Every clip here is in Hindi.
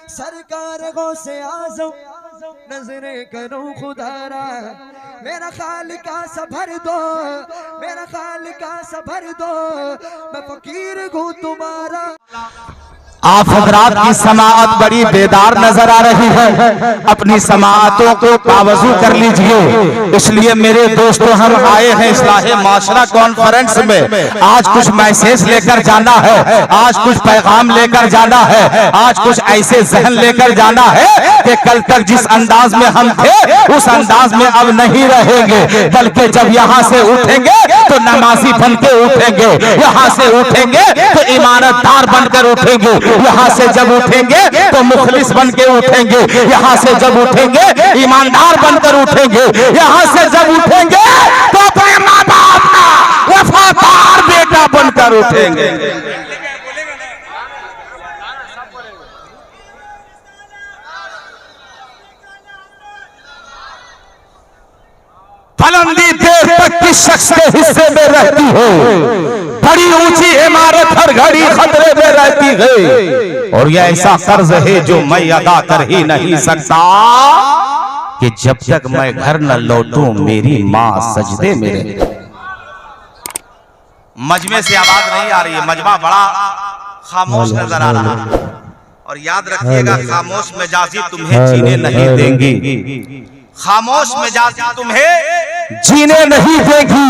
सरकार गौसे आज़म नजरे करूं खुदारा, मेरा खालिका सा भर दो, मेरा खालिका सा भर दो, मैं फकीर हूँ तुम्हारा। आप हजरात की समाअत बड़ी बेदार नजर आ रही है, अपनी समाअतों को काबू कर लीजिए। इसलिए मेरे दोस्तों, हम आए हैं इस्लाहे माशरा कॉन्फ्रेंस में। आज कुछ मैसेज लेकर जाना है, आज कुछ पैगाम लेकर जाना है, आज कुछ ऐसे जहन लेकर जाना है कि कल तक जिस अंदाज में हम थे उस अंदाज में अब नहीं रहेंगे, बल्कि जब यहाँ से उठेंगे तो नमाजी बन के उठेंगे, यहाँ से उठेंगे तो ईमानतदार बनकर उठेंगे, यहाँ से जब उठेंगे तो मुखलिस बन के उठेंगे, यहाँ से जब उठेंगे ईमानदार बनकर उठेंगे, यहाँ से जब उठेंगे तो अपने माँ बाप का वफादार बेटा बनकर उठेंगे। फलंदी देर तक किस शख्स के हिस्से में रहती है, बड़ी ऊंची इमारत हर घड़ी खतरे में रहती है, और यह ऐसा कर्ज है जो मैं अदा कर ही नहीं सकता कि जब तक मैं घर न लौटूं मेरी माँ सजदे में रहे। मजमे से आवाज नहीं आ रही है, मजमा बड़ा खामोश नजर आ रहा है, और याद रखिएगा खामोश मिजाजी तुम्हें जीने नहीं देंगी, खामोश मिजाजी तुम्हें जीने नहीं देगी।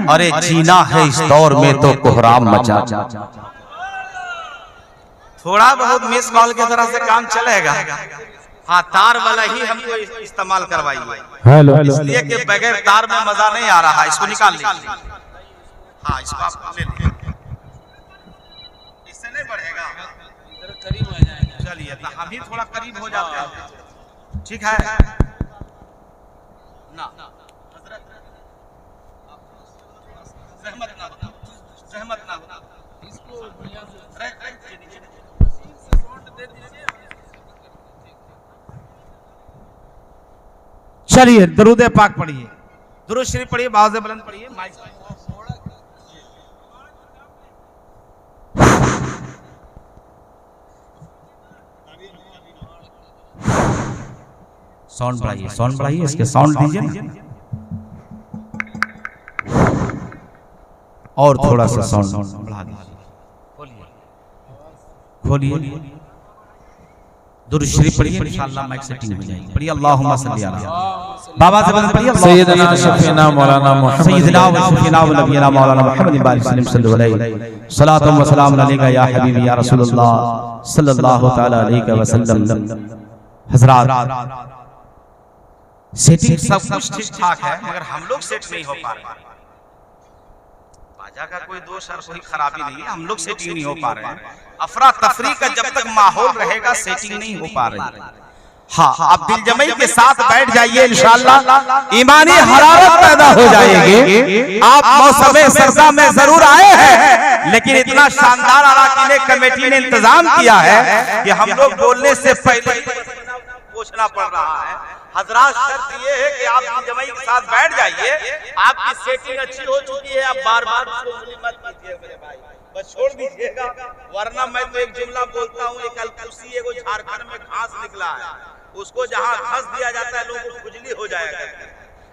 अरे जीना है इस दौर में तो कोहराम मचा। थोड़ा बहुत मिस कॉल की तरह से काम चलेगा, हाँ तार वाला ही हमको इस्तेमाल करवाइए, इसलिए कि बगैर तार में मजा नहीं आ रहा। इसको निकाल लीजिए, हाँ इसको आप ले लीजिए, इससे नहीं बढ़ेगा, करीब हो जाएगा। चलिए तो हम ही थोड़ा करीब हो जाते हैं, ठीक है ना? सहमत ना हो, सहमत ना हो, इसको बढ़िया से दे दीजिए। चलिए दरूद पाक पढ़िए, दुरूद शरीफ पढ़िए, आवाज़ बुलंद पढ़िए, माइक साउंड बढ़ाइए, साउंड बढ़ाइए, इसके साउंड दीजिए और थोड़ा सा साउंड बढ़ा दीजिए, खोलिए, दुरूद शरीफ पढ़िए, इंशाअल्लाह माइक सेटिंग हो जाएगी। पढ़िए अल्लाहुम्मा सल्ली अला बाबा से बंद पढ़िए, सैयदना शफीना मौलाना मुहम्मद, सैयदना व शफीना व नबीना मौलाना मुहम्मद बारिक सल्लल्लाहु अलैहि सलातु व सलाम अलैका या हबीबी या रसूलुल्लाह सल्लल्लाहु तआला अलैहि वसल्लम। हजरात, सेटिंग सब कुछ ठीक ठाक है, मगर हम लोग सेट नहीं हो पा रहे। बाजा का कोई दोष और कोई खराबी नहीं है, हम लोग सेटिंग नहीं हो पा रहे हैं। अफरा तफरी का जब तक माहौल रहेगा सेटिंग नहीं हो पा रही। हाँ, आप दिल जमई के साथ बैठ जाइए, इंशाअल्लाह ईमानी हरारत पैदा हो जाएगी। आप मौसम सरदा में जरूर आए हैं, लेकिन इतना शानदार अराकीन कमेटी ने इंतजाम किया है कि हम लोग बोलने से पहले पूछना पड़ रहा है। हजरात, शर्त ये है कि आप जमाई के साथ बैठ जाइए, आपकी सेटिंग अच्छी हो चुकी है, आप बार बार मत कीजिए मेरे भाई, बस छोड़ दीजिएगा, वरना मैं तो एक जुमला बोलता हूँ, एक अलकुसी एगो झारखंड में घास निकला है, उसको जहाँ घास दिया जाता है लोगों को खुजली हो जाएगा।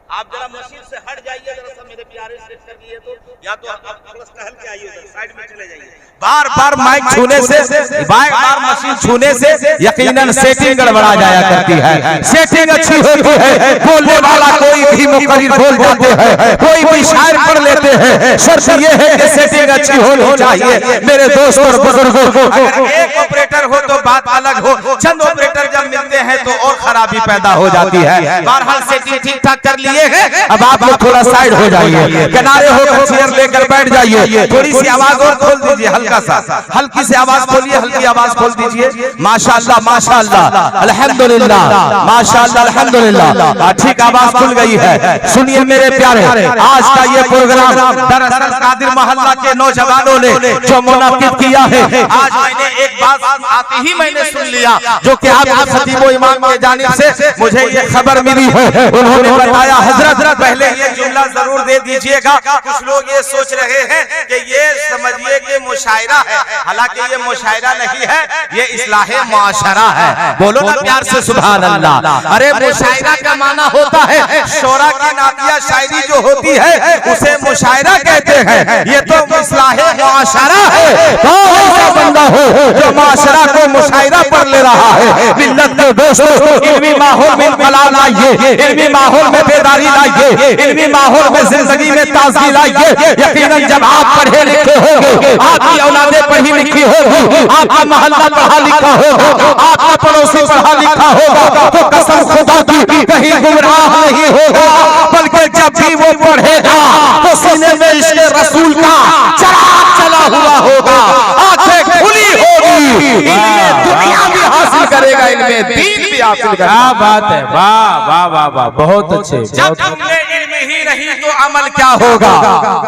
आप जरा मशीन से हट जाइए, जरा सा मेरे प्यारे सेट कर लिए तो, या तो आप थोड़ा टहल के आइए, साइड में चले जाइए। बार बार माइक छूने से, बार बार मशीन छूने से यकीनन सेटिंग गड़बड़ा जाया करती है। सेटिंग अच्छी होती है, बोलने वाला कोई भी मुकर्रिर बोल जाते हैं, कोई भी शायर पढ़ लेते हैं। शर्त ये है कि सेटिंग अच्छी होनी चाहिए। मेरे दोस्तों और बुजुर्गों, अगर एक ऑपरेटर हो तो बात अलग हो, चंद ऑपरेटर जब मिलते हैं तो और खराबी पैदा हो जाती है। बहरहाल सेटिंग ठीक ठाक कर लिए हैं, अब आप लोग थोड़ा साइड हो जाइए, किनारे होकर चेयर लेकर बैठ जाइए, थोड़ी सी आवाज और खोल दीजिए, हल्का सा, हल्की सी आवाज खोलिए, हल्की आवाज खोल दीजिए। माशाअल्लाह माशाअल्लाह अल्हम्दुलिल्लाह, माशाअल्लाह अल्हम्दुलिल्लाह, ठीक आवाज खुल गई है। सुनिए मेरे प्यारे, आज का ये प्रोग्राम दरअसल कादिर मोहल्ला के नौजवानों ने जो मुनाकिद किया है, आज मैंने एक बात आते ही मैंने सुन लिया जो कि आप खतीब व इमाम के जानिब से मुझे ये खबर मिली है, उन्होंने बताया हजरत पहले ये जुमला जरूर दे दीजिएगा। कुछ लोग ये सोच रहे हैं कि ये समझिए कि मुशायरा है, हालांकि ये मुशायरा नहीं है, ये इस्लाहे मुआशरा है। बोलो ना प्यार से सुभान अल्लाह। अरे मुशायरा का माना होता है शोरा की नातिया शायरी जो होती है उसे मुशायरा कहते हैं, ये तो इस्लाहे मुआशरा है। कौन ऐसा बंदा हो जो मुआशरा को मुशायरा पर ले रहा है? मिल्लत के दोस्तों, इल्मी माहौल में इंकलाब लाइए, इल्मी माहौल में बेदारी लाइए, इल्मी माहौल में जिंदगी में ताजगी लाइए। यकीनन जब आप पढ़े लिखे होंगे, आपकी औलादे पढ़ी लिखी होगी, आपका मोहल्ला पढ़ा लिखा होगा, आपका पड़ोसी पढ़ा लिखा होगा, तो कसम खुदा की कहीं गुमराह नहीं होगा, बल्कि जब भी वो पढ़ेगा तो सीने में इश्क़ रसूल का चिराग चला हुआ होगा, आंखें खुली होगी, इनमें दुनिया भी हासिल करेगा, इनमें दीन भी हासिल करेगा। क्या बात है, वाह वाह वाह वाह, बहुत अच्छे। जब तुमने इल्म ही नहीं तो अमल क्या होगा?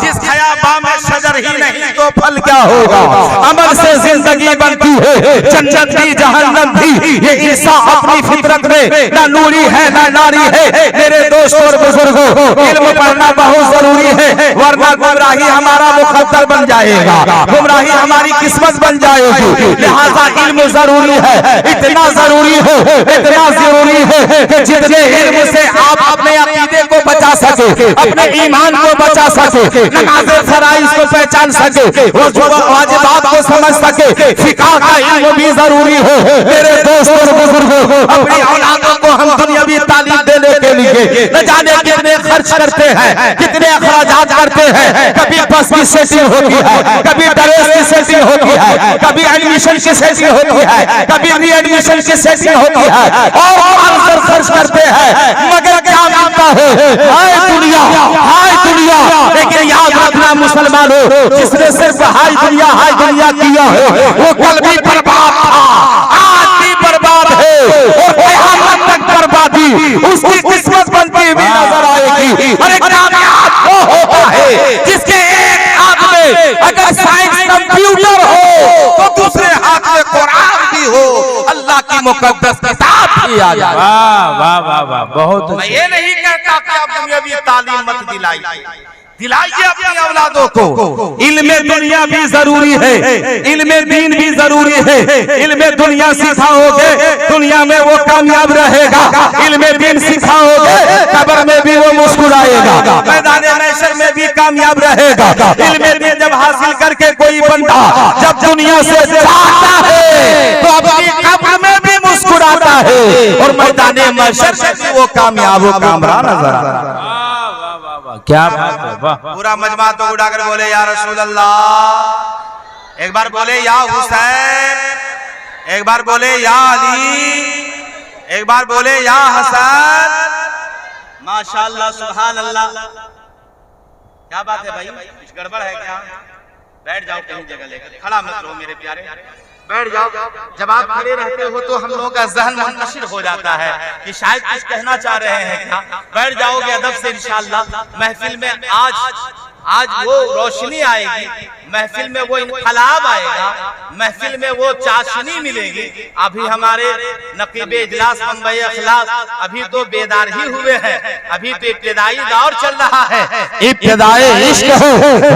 जिस खयाबा में शजर ही नहीं तो फल क्या होगा? अमल से जिंदगी बनती है, जन्नत भी जहन्नम भी, ये इंसान अपनी फितरत में ना नूरी है ना नारी है। मेरे दोस्तों और बुजुर्गों, इल्म पढ़ना बहुत जरूरी है, वरना गुमराही हमारा मुकद्दर बन जाएगा, गुमराही हमारी किस्मत बन जाएगी। लिहाजा इल्म जरूरी है, इतना जरूरी है, इतना जरूरी है कि जितने इल्म से आप अपने अकीदे को बचा सके, अपने ईमान को बचा सके, नमाज़े फराइज़ को पहचान सके, वाजिबात को समझ सके, फिक़ह का इल्म भी जरूरी है। मेरे दोस्तों और बुजुर्गों, अपनी औलादों को हम दुनियावी तालीम देने के लिए न जाने कितने खर्च करते हैं, कितने अखराजात करते हैं। कभी बस की सेटिंग होती है, कभी ड्रेस की सेटिंग होती है, कभी एडमिशन की सेटिंग होती है, कभी री एडमिशन की सेटिंग होती है, और खर्च करते हैं, मगर क्या मिलता है? हाय दुनिया, हाय दुनिया। लेकिन याद रखना मुसलमानों, जिसने सिर्फ हाय दुनिया किया है वो कल भी बर्बाद था, आज भी बर्बाद है, और क़यामत तक बर्बादी उसकी किस्मत बनती भी नजर आएगी। अरे कामयाब वो होता है जिसके एक हाथ में अगर साइंस कंप्यूटर हो तो दूसरे हाथ में कुरान भी हो, अल्लाह की मुकद्दस किताब भी आ जाए। वाह वाह वाह वाह, बहुत मैं ये नहीं कहता कि आप दुनियावी तालीम मत दिलाइए अपनी औलादों को। इल्म दुनिया भी जरूरी है, इल्म दीन भी जरूरी है। इल्म दुनिया सिखाओगे दुनिया में वो कामयाब रहेगा, इल्म दीन सिखाओगे कब्र में भी वो मुस्कुराएगा, मैदान महशर में भी कामयाब रहेगा। इल्म दीन जब हासिल करके कोई बंदा जब दुनिया से जाता है तो अपनी कब्र में भी मुस्कुराता है, और मैदान महशर में भी वो कामयाब कामरान नजर आता है। क्या बात है, वाह। पूरा मजमा तो उड़ाकर बोले या रसूल अल्लाह, एक बार बोले या हुसैन, एक बार बोले या अली, एक बार बोले या हसन। माशाअल्लाह सुभान अल्लाह। क्या बात है भाई, कुछ गड़बड़ है क्या? बैठ जाओ कहीं जगह लेकर, खड़ा मत रहो मेरे प्यारे, बैठ जाओ। जब आप खड़े रहते हो तो हम लोगों का जहन मुनकशिर हो जाता है कि शायद कुछ कहना चाह रहे हैं क्या। बैठ जाओगे अदब से इंशाअल्लाह। महफिल में आज वो रोशनी आएगी, महफिल में वो इनकलाब आएगा, महफिल में वो चाशनी मिलेगी। अभी हमारे नकीबे इजलास मंबई अखलास अभी तो बेदार ही हुए हैं, अभी तो इब्तिदाई दौर चल रहा है, इब्तिदाई इश्क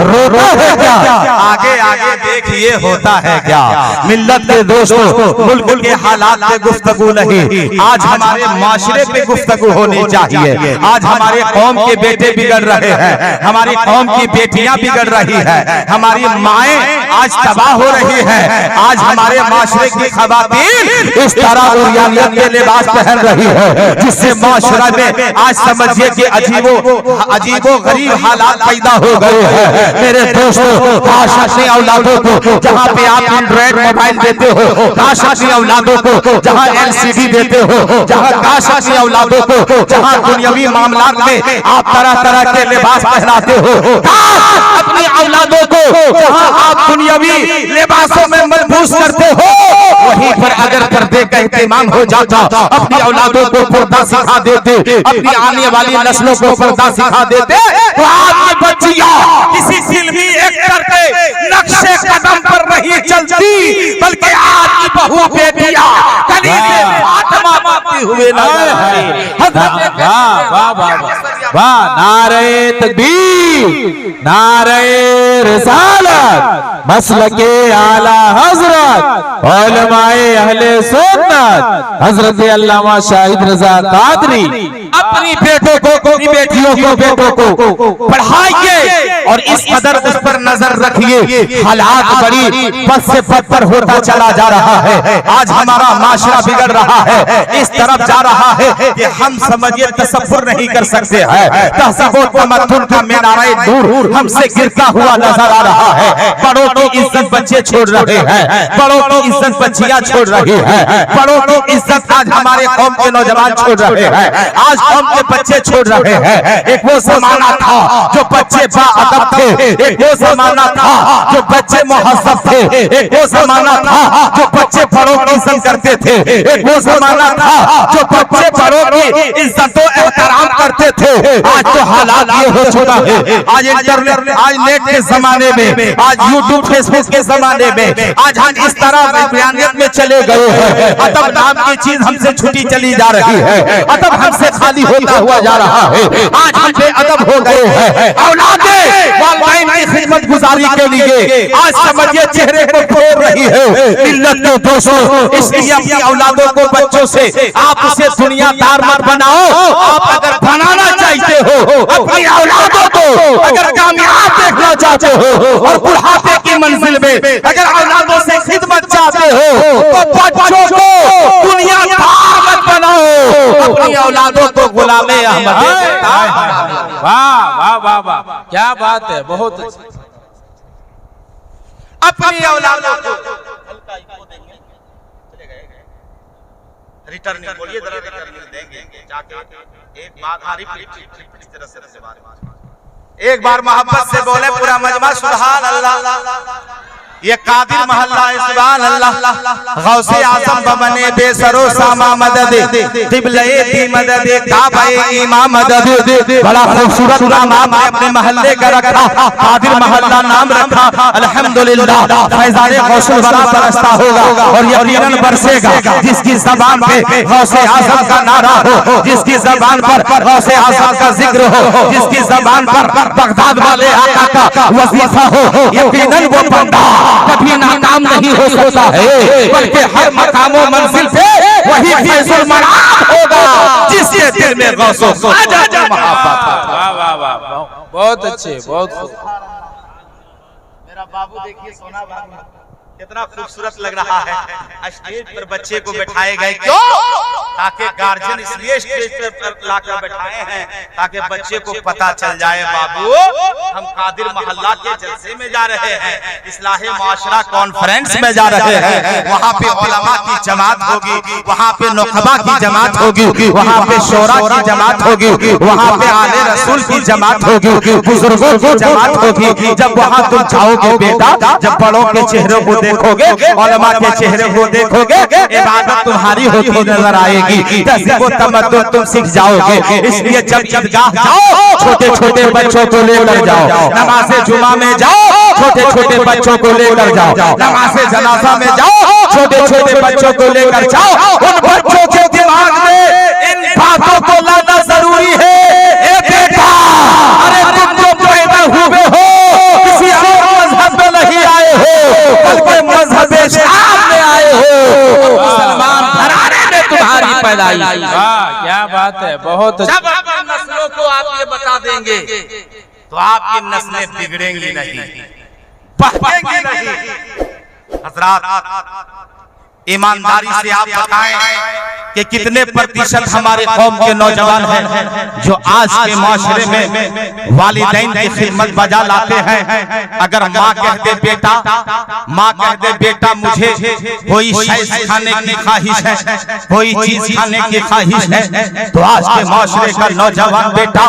रोता है क्या, आगे आगे देखिए होता है क्या। मिल्लत के दोस्तों, मुल्क के हालात पे गुफ्तगू नहीं, आज हमारे माशरे पे गुफ्तगू होनी चाहिए। आज हमारे कौम के बेटे बिगड़ रहे हैं, हमारी कौम की बेटियां बिगड़ रही है, हमारी माएं आज तबाह हो रही हैं। आज हमारे माशरे की खवातीन इस तरह उरियानियत के लिबास पहन रही है जिससे माशरा में आज समझिए कि अजीबो गरीब हालात पैदा हो गए हैं। मेरे दोस्तों, काश अपनी औलादों को जहाँ पे आप एंड्रॉइड मोबाइल देते हो, काश अपनी औलादों को जहाँ LCD देते हो, जहाँ काश अपनी औलादों को जहाँ दुनियावी मामलात में आप तरह तरह के लिबास पहनाते हो, अपनी औलादों को जहां आप दुनियावी लिबासों में मलबूस करते हो, वहीं पर अगर पर्दे का एहतमाम हो जाता, अपनी औलादों को पर्दा सिखा देते, अपनी आने वाली नस्लों को पर्दा सिखा देते, तो आज की बच्चियां किसी फिल्मी एक्टर के नक्शे कदम पर नहीं चलती, बल्कि आज की बहू बेटियां गली में आते हुए नजर आए। वाह वाह वाह वाह, नारे तकबीर, नारे रिसालत, मसलके आला हजरत उलमाए अहले सुन्नत हजरत अल्लामा शाहिद रजा कादरी अपनी बेटों को, अपनी बेटियों को, बेटों को पढ़ाइए और इस कदर उस पर नजर रखिए। हालात बड़ी पद से पद पर होता चला जा रहा है। आज हमारा माशरा बिगड़ रहा है, इस तरफ जा रहा है कि हम समझिए तसव्वुर नहीं कर सकते हैं। तहज़्ज़ुब व तमद्दुन का मीनारे नूर हमसे गिरता हुआ नजर आ रहा है। बड़ों की इज्जत बच्चे छोड़ रहे हैं, बड़ों की इज्जत बच्चियां छोड़ रही हैं, बड़ों की इज्जत आज हमारे कौम के नौजवान छोड़ रहे हैं, आज कौम के बच्चे छोड़ रहे हैं। एक वो जमाना था जो बच्चे बाअदब थे, एक वो जमाना था जो बच्चे मुहज़्ज़ब थे, एक वो जमाना था जो बच्चे बड़ों की इज्जत करते थे, एक वो जमाना था जो बच्चे बड़ों की इज्जत और एहतराम करते थे। आज तो हालात ये हो चुका है, आज इंटरनेट, आज नेट के जमाने में, आज यूट्यूब फेसबुक के जमाने में आज हम इस तरह बयानियत में चले गए हैं। अदब नाम की चीज हमसे छुटी चली जा रही है, अदब हमसे खाली होता हुआ जा रहा है। आज हम बेअदब हो गए हैं। औलादे वालिदैन की खिदमत गुजारी के लिए आज समझिए चेहरे को फोड़ रही है मिल्लत के दोस्तों। इसलिए अपनी औलादों को, बच्चों से आप उसे दुनियादार मत बनाओ। आप अगर बनाना चाहते हो अपनी औलादों को, अगर कामयाब देखना चाहते हो और बुढ़ापे की मंजिल में अगर औलादों से खिदमत चाहते हो तो बच्चों को दुनियादार मत बनाओ, अपनी औलादों को गुलामे अहमद। वाह वाह वाह वाह, क्या बात है, बहुत अच्छी। अपनी औलादों को रिटर्निंग बोलिए, जरा रिटर्निंग देंगे जाके एक बात आरिफ इस तरह से बात, एक बार मोहब्बत से बोले पूरा मजमा सुभान अल्लाह। ये कादिर मोहल्ला है, सुभान अल्लाह। गौसे आज़म बने बेसरो सामा मदद, क़िबले दी मदद, काबे इमाम मदद। बड़ा खूबसूरत नाम आपने अपने मोहल्ले का रखा, कादिर मोहल्ला नाम रखा। अल्हम्दुलिल्लाह फैज़ाने गौसुल बड़ा बरसता होगा और यकीनन बरसेगा। जिसकी ज़बान पे गौसे आज़म का नारा हो, जिसकी ज़बान पर गौसे आज़म का जिक्र हो, जिसकी ज़बान पर बगदाद वाले आका का वजीफा हो, यकीनन वो बंदा कभी नाकाम नहीं हो सकता है, बल्कि हर मकाम और मंजिल पे वही फैज़ुल मराम होगा जिसके दिल में गौसो मोहब्बत। वाह वाह वाह, बहुत अच्छे, बहुत मेरा बाबू देखिए सोना बाबू कितना खूबसूरत लग रहा है। स्टेज पर बच्चे को बैठाए गए, क्यों? ताकि गार्जियन इसलिए स्टेज पर लाकर बैठाए हैं ताकि बच्चे को पता चल जाए बाबू हम कादिर मोहल्ला के जलसे में जा रहे हैं, इस्लाहे माशरा कॉन्फ्रेंस में जा रहे हैं। वहाँ पे उलमा की जमात होगी, वहाँ पे नुखबा की जमात होगी, वहाँ पे शोरा की जमात होगी, वहाँ पे आले रसूल की जमात होगी, बुजुर्गों की जमात होगी। जब वहाँ तुम जाओगे बेटा, जब बड़ों के चेहरों को देखोगे, उलमा के चेहरे को देखोगे, इबादत तुम्हारी होती नजर आएगी, तहज़्ज़ुब व तमद्दुन तुम सीख जाओगे। इसलिए जब ईदगाह जाओ छोटे छोटे बच्चों को लेकर जाओ, नमाज़े जुमा में जाओ छोटे छोटे बच्चों को लेकर जाओ, नमाज़े जनाजा में जाओ छोटे छोटे बच्चों को लेकर जाओ। उन बच्चों के दिमाग में इन बातों को लाना जरूरी है। ए बेटा, अरे तुम जो पैदा हुए हो किसी और मजहब में नहीं आए हो, बल्कि मजहब इस्लाम में आए हो। मुसलमान घराने में तुम्हारी पैदाइश। वाह क्या बात है, बहुत अच्छी। जब आप नस्लों को आप ये बता देंगे तो आपकी नस्लें बिगड़ेंगी नहीं, बहकेंगी नहीं। हजरात ईमानदारी से आप बताएं कि कितने प्रतिशत हमारे कौम के नौजवान हैं जो आज के माशरे में वालिदैन की खिदमत बजा लाते हैं। अगर माँ कह दे बेटा, माँ कह दे बेटा मुझे कोई शय खाने की ख्वाहिश है, कोई चीज खाने की ख्वाहिश है, तो आज के माशरे का नौजवान बेटा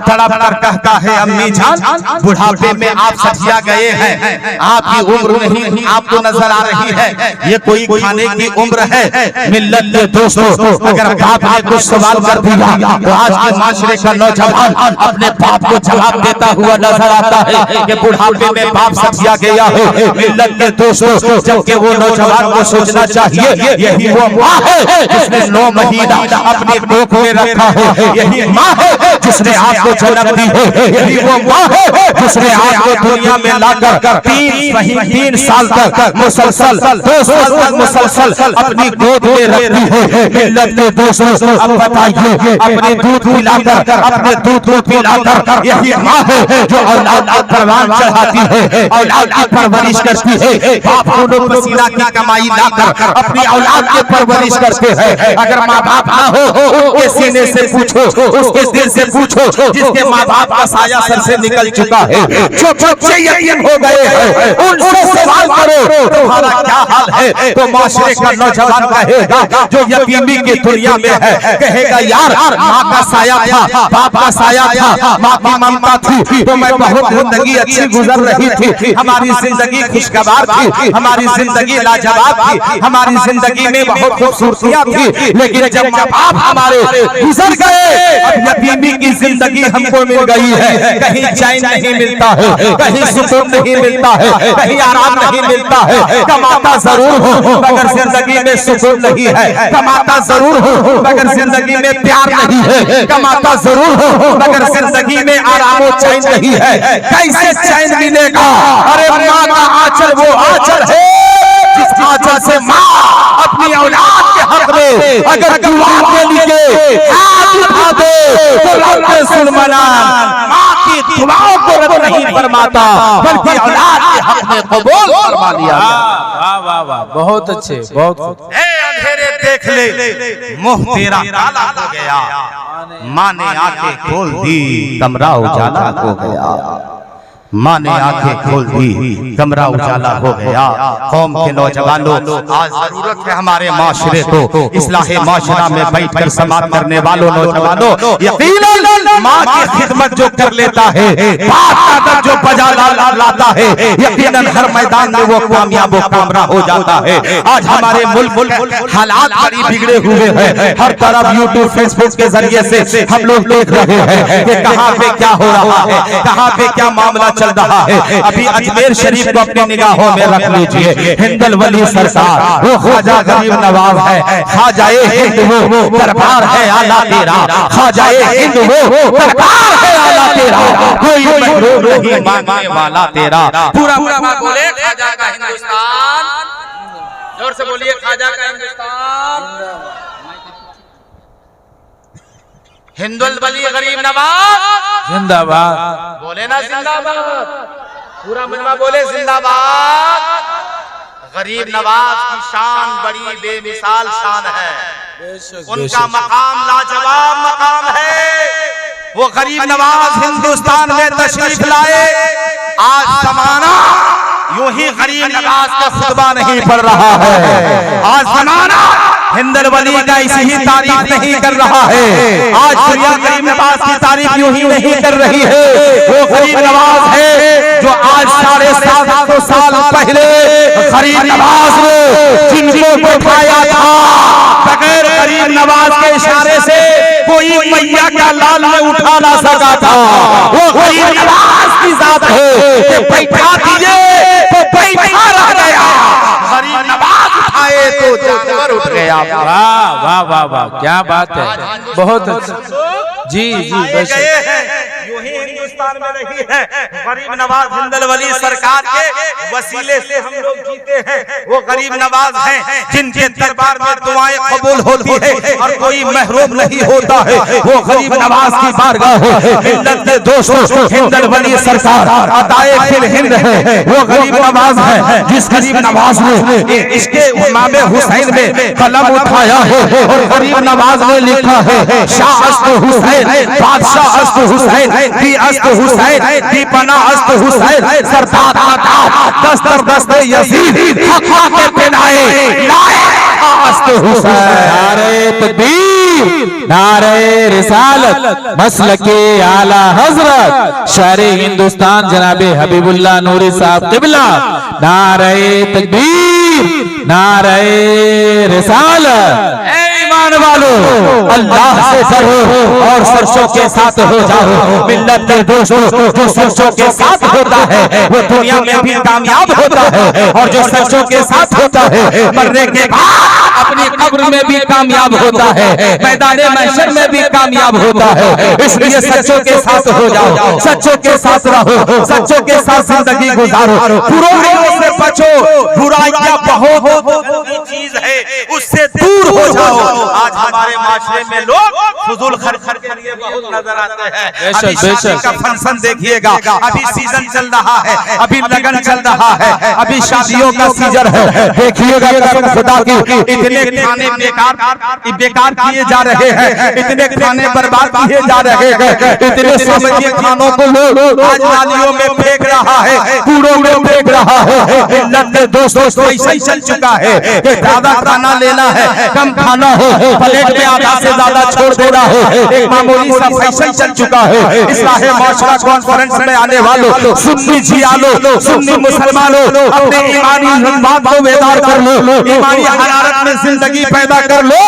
तड़प कर कहता है अम्मी जान बुढ़ापे में आप सठिया गए हैं, आपकी उम्र नहीं आपको नजर आ रही है, ये कोई खाने की उम्र है। मिल्लत के दोस्तों अगर बाप ने कुछ सवाल कर दिया तो आज के माशरे का नौजवान अपने बाप को जवाब देता हुआ नजर आता है कि बुढ़ापे में बाप सतिया गया है। मिल्लत के दोस्तों, जबकि वो नौजवान को सोचना चाहिए यही वो माँ है जिसने 9 महीना अपनी कोख में रखा है, यही माँ है जिसने आपको जन्म दी है, यही वो माँ है जिसने आपको दुनिया में लाकर 3 साल तक मुसलसल 2 साल तक मुसलसल अपनी गोद में रखी है। मिल्लत के दोस्तों, अब बताइए अपने दूध पिलाकर अपने दूध को पिलाकर यही माँ है जो औलाद को परवान चढ़ाती है, औलाद की परवरिश करती है। बाप खून पसीना की कमाई लाकर अपनी औलाद की परवरिश करते हैं। अगर माँ बाप ना हो उनके सीने से पूछो, उसके दिल से पूछो जिसके माँ बाप का साया सर से निकल चुका है, जो बच्चे यतीम हो गए हैं उनसे सवाल करो तुम्हारा क्या हाल है। तो माशरे का नौजवान कहेगा जो यतीमी की दुनिया में है, कहेगा यार माँ का साया था, बाप का साया था, माँ की ममता थी तो मैं बहुत जिंदगी अच्छी गुजर रही थी, हमारी जिंदगी खुशगवार थी, हमारी जिंदगी लाजवाब थी, हमारी जिंदगी में बहुत खूबसूरतियां थी। लेकिन जब माँ बाप हमारे गुजर गए, अब यतीमी की जिंदगी हमको मिल गई है। कहीं चैन नहीं मिलता है, कहीं सुकून नहीं मिलता है, कहीं आराम नहीं मिलता है। कमाता जरूर हो मगर जिंदगी में सुकून नहीं है, कमाता जरूर हो मगर जिंदगी में प्यार नहीं है, कमाता जरूर हो मगर जिंदगी में आराम और चैन नहीं है। कैसे चैन मिलेगा? अरे माँ का आंचल वो आंचल है जिस आंचल से माँ अपनी औलाद के हक में अगर दुआ के लिए हाथ उठा दे तो रब्बे सुलमान माँ की दुआओं को रद्द नहीं फरमाता बल्कि औलाद के हक में कबूल फरमा लिया। वाह वाह वाह, बहुत अच्छे, बहुत अंधेरे देख ले मुंह तेरा काला हो गया, माँ ने आंखें खोल दी कमरा उजाला हो गया, माँ ने आंखें खोल दी कमरा उजाला हो गया। कौम के नौजवानों, आज जरूरत है हमारे माशरे माशरे को इस्लाहे माशरा में बैठकर समाप्त करने वालों नौजवानों, यकीनन माँ की खिदमत जो कर लेता है, बाप का दर्द जो बजा लाता है, यकीनन हर मैदान में वो कामयाब व कामराब हो जाता है। आज हमारे मुल्क हालात बड़ी बिगड़े हुए हैं, हर तरफ यूट्यूब फेसबुक के जरिए से हम लोग देख रहे हैं कि कहाँ पे क्या हो रहा है, कहाँ पे क्या मामला चल रहा है। अभी अजमेर शरीफ को अपनी निगाहों में रख लीजिए, हिंदल वली सरकार वो ख्वाजा गरीब नवाज है, ख्वाजाए हिंद वो दरबार है आला तेरा, ख्वाजाए हिंद वो दरबार है आला तेरा, कोई महरूम नहीं मांगने वाला तेरा। पूरा पूरा बोले ख्वाजा का हिंदुस्तान, जोर से बोलिए ख्वाजा का हिंदुस्तान, हिंदुल वली गरीब नवाज जिंदाबाद। बोले ना जिंदाबाद, पूरा मजमा बोले जिंदाबाद। गरीब नवाज की शान बड़ी बेमिसाल शान है, उनका मकाम लाजवाब मकाम है। वो गरीब नवाज हिंदुस्तान में तशरीफ लाए, आज जमाना यूं ही गरीब नवाज का खुतबा नहीं पढ़ रहा है, आज जमाना हिंदल वली का इसी ही तारीफ नहीं कर रहा है, आज दुनिया गरीब नवाज की तारीफ यूं ही नहीं कर रही है। वो गरीब नवाज है जो आज 750 साल पहले गरीब नवाज ने जिनको बैठाया था, बगैर गरीब नवाज के इशारे से कोई मैया का लाल में उठा ना सका था। वो गरीब नवाज की जात है कि बैठा दिए तो बैठा रह गया, गरीब नवाज उठाए तो जानवर उठ गया। वाह वाह वाह वाह, क्या बात है, बहुत अच्छा। जी जी गए हैं यूं ही हिंदुस्तान में रही है। गरीब नवाज हिंदल वली सरकार के वसीले से हम लोग जीते हैं। वो गरीब नवाज हैं जिनके दरबार में दुआएं कबूल होती है और कोई महरूम नहीं होता है। वो गरीब नवाज की बारगाह है, मिल्लत के दोस्तों हिंदल वली सरकार अदाए फिल हिंद है। वो गरीब नवाज है जिस गरीब नवाज ने इसके इमाम हुसैन में कलम उठाया है और गरीब नवाज ने लिखा है शाह अस्त हुसैन, बादशाह अस्त हुसैन, दी अस्त हुसैन, दी पना अस्त हुसैन, सरदार दस्तर दस्ते यजीद हक़ा के बिनाए लाए अस्त हुसैन। नारे तकबीर, नारे रिसालत, मसलके आला हजरत शारे हिंदुस्तान जनाबे हबीबुल्लाह नूरी साहब क़िबला। नारे तकबीर, नारे रिसालत। ईमान वालों, अल्लाह से डरो और सरसों के साथ हो जाओ। मिल्लत के दोस्तों, जो सरसों के साथ होता है वो दुनिया में भी कामयाब होता है, और जो सरसों के साथ होता है मरने के बाद अपनी कब्र में भी कामयाब होता है, मैदान महशर में भी कामयाब होता है। इसलिए सच्चों के साथ हो जाओ, सच्चों के साथ रहो, सच्चों के साथ जिंदगी गुजारो, बुराइयों से बचो। बुराइयां बहुत चीज है, उससे दूर हो जाओ। आज हमारे माशरे में लोग फजूल खर्च के लिए बहुत नजर आते हैं। अभी शादी का फंक्शन देखिएगा, अभी सीजन चल रहा है, अभी लगन चल रहा है, अभी शादियों का सीजन है। देखिएगा कसम खुदा की, इतने खाने बेकार किए जा रहे हैं, इतने खाने बर्बाद किए जा रहे हैं, इतने समझिए खानों को लोग आज नालियों में फेंक रहा है, कूड़ों में फेंक रहा है। मिल्लत के दोस्तों ऐसा ही चल चुका है कि ज्यादा खाना लेना है, कम खाना हो, प्लेट में आधा से ज्यादा छोड़ देना हो, एक मामूली सा फैशन चल चुका है। इस्लाहे माशरा कॉन्फ्रेंस में आने वालों, सुन्नी जियालो, सुन्नी मुसलमानों, अपने ईमानी जज्बात को बेदार कर लो, ईमानी हरारत में जिंदगी पैदा कर लो।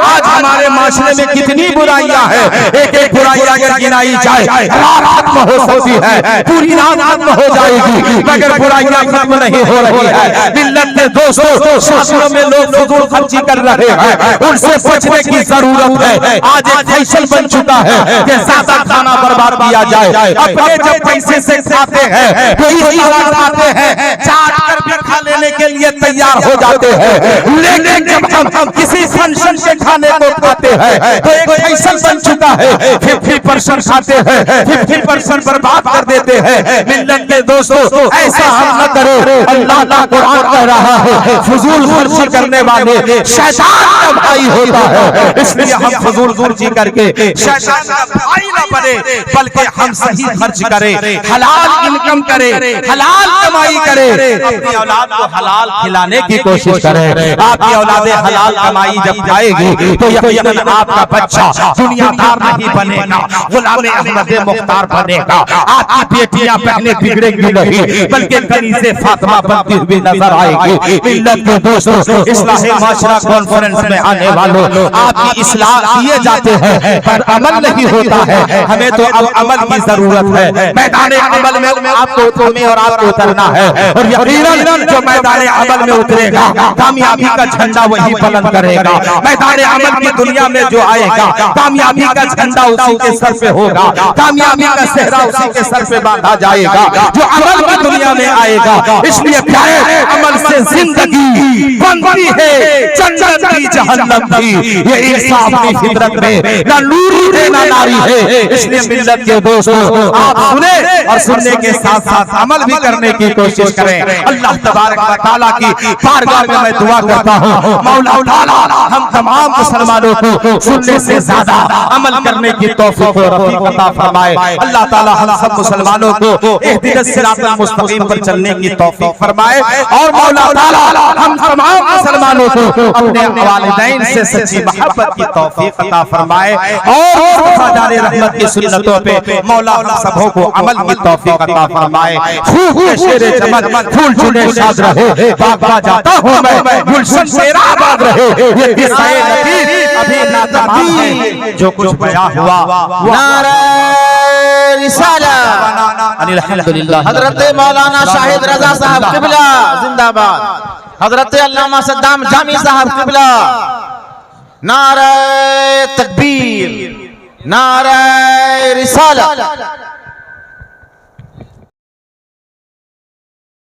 आज हमारे माशरे में कितनी बुराइयां हैं, एक एक बुराई अगर गिनाई जाए रात में हो सकती है, पूरी रात खत्म हो जाएगी, मगर बुराइयां खत्म नहीं हो रही है। मिल्लत के दोस्तों, शादियों में लोग फजूल खर्ची कर रहे हैं, उनसे बचने की जरूरत है। आज एक फैशन बन चुका है कि ज्यादा खाना बर्बाद किया जाए। अपने जब पैसे से खाते हैं तो इस तरह खाते हैं, चाट कर भी खा लेने के लिए तैयार हो जाते हैं, लेकिन जब हम किसी फंक्शन से खाने को खाते हैं तो एक फैशन बन चुका है, 50% खाते हैं, 50% बर्बाद कर देते हैं। मिल्लत के दोस्तों, ऐसा हम न करें। अल्लाह का कुरान कह रहा है, फजूल खर्ची करने वाले शैतान का भाई होता है। इसलिए हम फजूल खर्ची करके शैतान का भाई न बने, बल्कि हम सही खर्च करें, हलाल इनकम करें, हलाल कमाई करें, अपनी औलाद को हलाल खिलाने की कोशिश करें। आपकी औलादे हलाल कमाई जब खाएगी तो यकीनन आपका बच्चा दुनियादार नहीं बनेगा, गुलाम अहमद मुख्तार बनेगा। आपकी बेटियां बहनें बिगड़ेंगी नहीं, बल्कि कनीज़े फातिमा बनती हुई नजर आएगी। मिल्लत के दोस्तों, इस्लाही माशरा कॉन्फ्रेंस में आने वालों, आपकी इस्लाह किए जाते हैं पर अमल नहीं होता है। हमें तो अब अमल की जरूरत है। मैदान अमल में आपको हमें और आपको उतरना है, और यकीनन जो मैदान अमल में उतरेगा कामयाबी का झंडा वही बुलंद करेगा। मैदान अमल की दुनिया में जो आएगा कामयाबी का झंडा उसी के सर पे होगा, कामयाबी का सेहरा उसी के सर पे बांधा जाएगा जो अमल की दुनिया में आएगा। इसलिए प्यारे, अमल से जिंदगी बनती है, जन्नत की जहन्नम की। ये इंसाफ की फितरत में ना नूरी है ना नारी है। इसलिए मिल्लत के दोस्तों, आप सुने और सुनने के साथ साथ अमल भी करने की कोशिश करें। अल्लाह तबारक व तआला की बारगाह में मैं दुआ करता हूँ, मौला ताला हम तमाम मुसलमानों को सुनने से ज्यादा अमल करने की तौफीक और रफीक अता फरमाए। अल्लाह ताला हम सब मुसलमानों को इहदिनस सिरातल मुस्तकीम पर चलने की तौफीक फरमाए, और मौला ताला हम तमाम मुसलमानों को अपने वालिदैन से सच्ची मोहब्बत की तौफीक अता फरमाए, और वफादार रहमत की सुन्नतों पे मौला हम सबों को अमल की तौफीक अता फरमाए। फूल के शेरे चमन, फूल चुने शाद रहे, बागबा जाता हूँ मैं, गुलशन तेरा आबाद रहे। ये किस्सा-ए लतीफ अभी नातमाम है, जो कुछ बयां हुआ नारे रिसालत अल्हम्दुलिल्लाह। हजरत मौलाना शाहिद रजा साहब किबला जिंदाबाद, हजरत अल्लामा सद्दाम जामी साहब किबला, नारे तकबीर, नारे रिसालत।